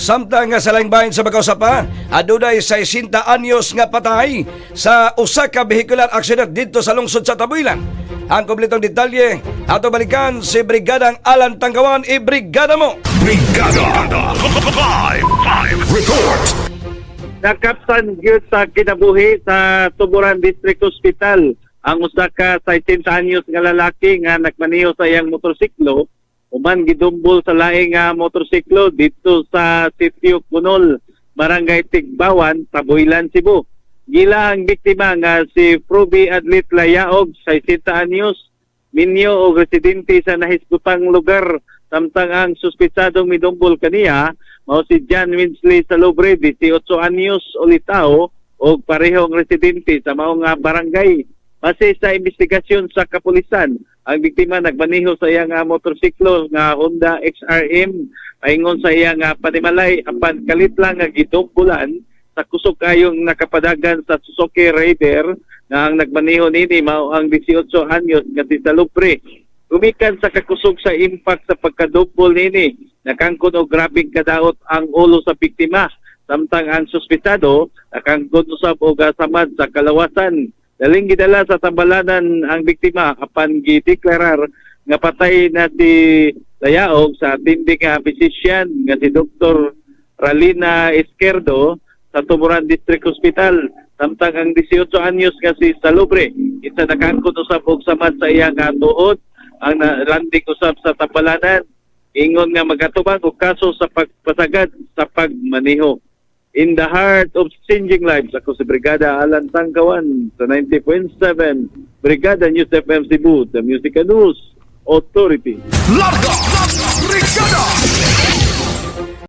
Samtang nga sa laing bahin sa Bacau Sapa, adunay 60 anyos nga patay sa usa ka vehicular accident dito sa lungsod sa Tabuilan. Ang kompletong detalye ato balikan si Brigadang Alan Tangkawan. Brigada mo! Brigada Live Report. Nakapsan gyud sa kinabuhi sa Tuburan District Hospital ang usa ka 60 anyos nga lalaki nga nagmaneho sa iyang motorsiklo uman gidumbol sa laing nga motorsiklo dito sa Sitio Kunol, Barangay Tigbawan, Tabuilan, Cebu. Gila ang biktima nga si Proby Adlit Layaog, 60 anyos, minyo o residente sa nahisgupang lugar, samtang ang suspitsadong midumbol kaniya mao si John Winsley Salobre, 18 anyos, ulitao o parehong residente sa maong barangay. Base sa investigasyon sa kapulisan, ang biktima nagmaneho sa iyang motorsiklo nga Honda XRM paingon sa iyang panimalay apan kalit lang nga gidumbulan sa kusog kayong nakapadagan sa Suzuki Raider nga ang nagmaneho nini mao ang 18 anyos nga si Salobre. Gumikan sa kakusog sa impact sa pagkadumbol nini, nakangkon og grabing kadaot ang ulo sa biktima, samtang ang suspitado nakangkon usab og samad sa kalawasan. Daling gidala sa tambalanan ang biktima apan gideklarar nga patay na si Layaog sa tindi nga physician nga si Dr. Ralina Izquierdo sa Tuburan District Hospital. Samtang ang 18 anyos nga si Salobre isa nakangkon usab og samad sa iyang tuod ang landing usab sa tambalanan. Ingon nga magatubang og kaso sa pagpasagad sa pagmaneho. In the heart of changing lives, ako si Brigada Alan Tangkawan sa 90.7 Brigada News FM Cebu, the Music and News Authority. Larga!